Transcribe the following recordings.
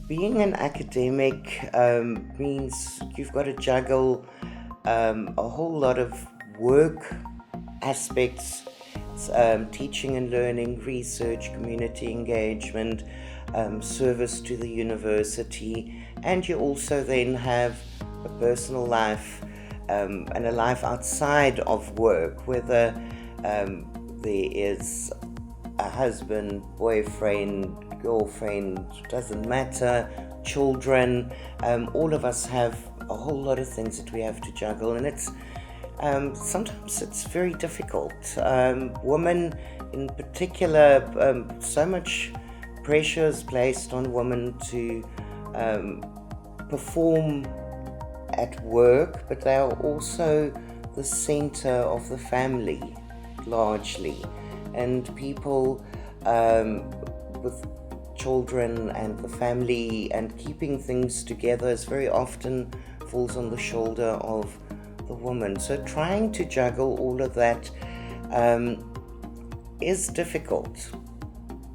Being an academic means you've got to juggle a whole lot of work aspects, teaching and learning, research, community engagement, service to the university, and you also then have a personal life and a life outside of work, whether there is a husband, boyfriend, girlfriend, doesn't matter, children. All of us have a whole lot of things that we have to juggle, and it's sometimes it's very difficult. Women in particular, so much pressure is placed on women to perform at work, but they are also the center of the family largely, and people with children and the family and keeping things together is very often falls on the shoulder of the woman. So trying to juggle all of that is difficult,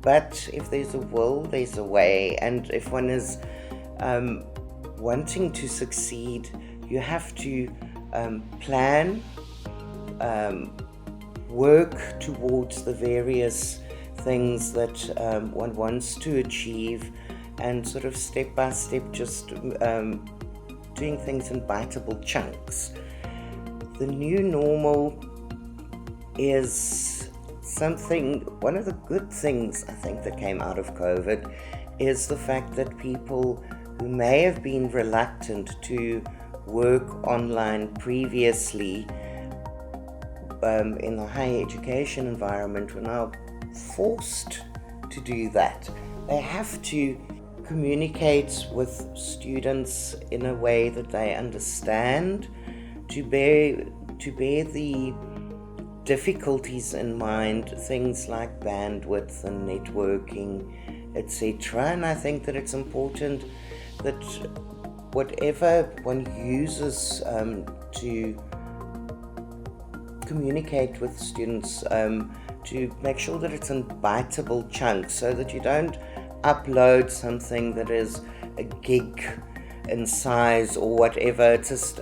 but if there's a will, there's a way, and if one is wanting to succeed, you have to plan, work towards the various things that one wants to achieve, and sort of step by step just doing things in biteable chunks. The new normal is one of the good things I think that came out of COVID is the fact that people who may have been reluctant to work online previously in the higher education environment were now forced to do that. They have to communicate with students in a way that they understand, to bear the difficulties in mind, things like bandwidth and networking, etc. And I think that it's important that whatever one uses to communicate with students, to make sure that it's in biteable chunks, so that you don't upload something that is a gig in size or whatever. It's just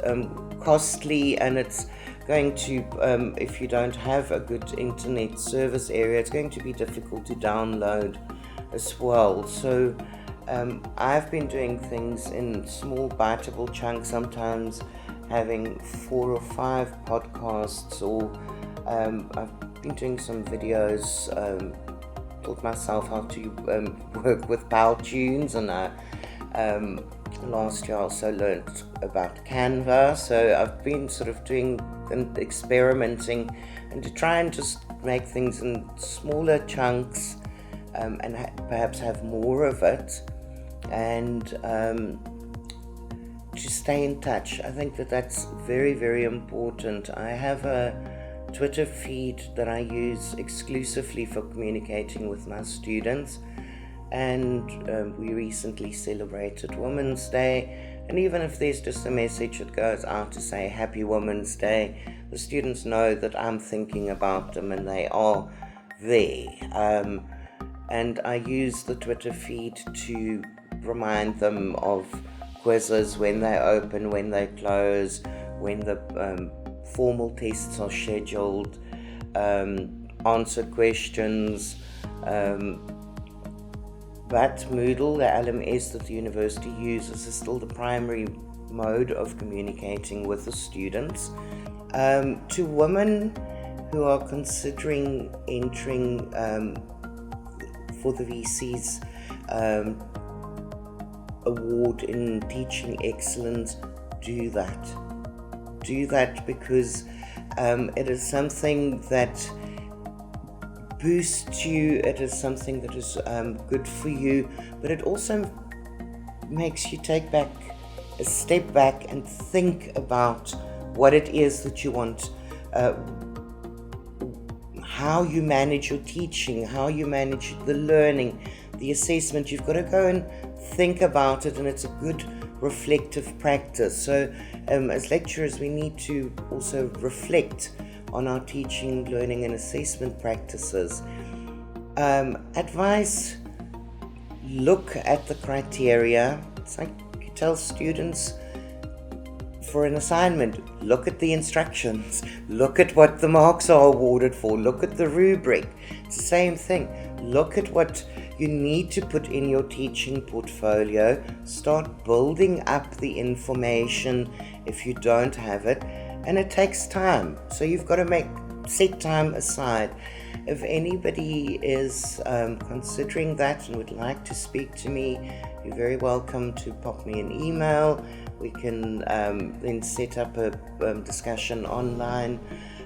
costly, and it's going to, if you don't have a good internet service area, it's going to be difficult to download as well. So I've been doing things in small biteable chunks, sometimes having 4 or 5 podcasts, or I've been doing some videos, taught myself how to work with Power Tunes, and last year I also learned about Canva. So I've been sort of doing and experimenting, and to try and just make things in smaller chunks, and perhaps have more of it, and to stay in touch. I think that that's very, very important. I have a Twitter feed that I use exclusively for communicating with my students, and we recently celebrated Women's Day, and even if there's just a message that goes out to say Happy Women's Day, the students know that I'm thinking about them and they are there. And I use the Twitter feed to remind them of quizzes, when they open, when they close, when the formal tests are scheduled, answer questions. But Moodle, the LMS that the university uses, is still the primary mode of communicating with the students. To women who are considering entering for the VC's award in teaching excellence, do that because it is something that boosts you, it is something that is good for you, but it also makes you take back a step back and think about what it is that you want, how you manage your teaching, how you manage the learning, the assessment. You've got to go and think about it, and it's a good reflective practice. So as lecturers, we need to also reflect on our teaching, learning and assessment practices. Advice: look at the criteria. It's like you tell students for an assignment, look at the instructions, look at what the marks are awarded for, look at the rubric. It's the same thing. Look at what you need to put in your teaching portfolio. Start building up the information if you don't have it, and it takes time. So you've got to set time aside. If anybody is considering that and would like to speak to me, you're very welcome to pop me an email. We can then set up a discussion online,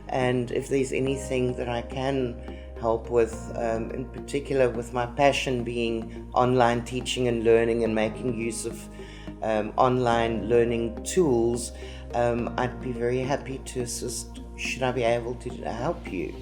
and if there's anything that I can help with, in particular with my passion being online teaching and learning and making use of online learning tools, I'd be very happy to assist should I be able to help you.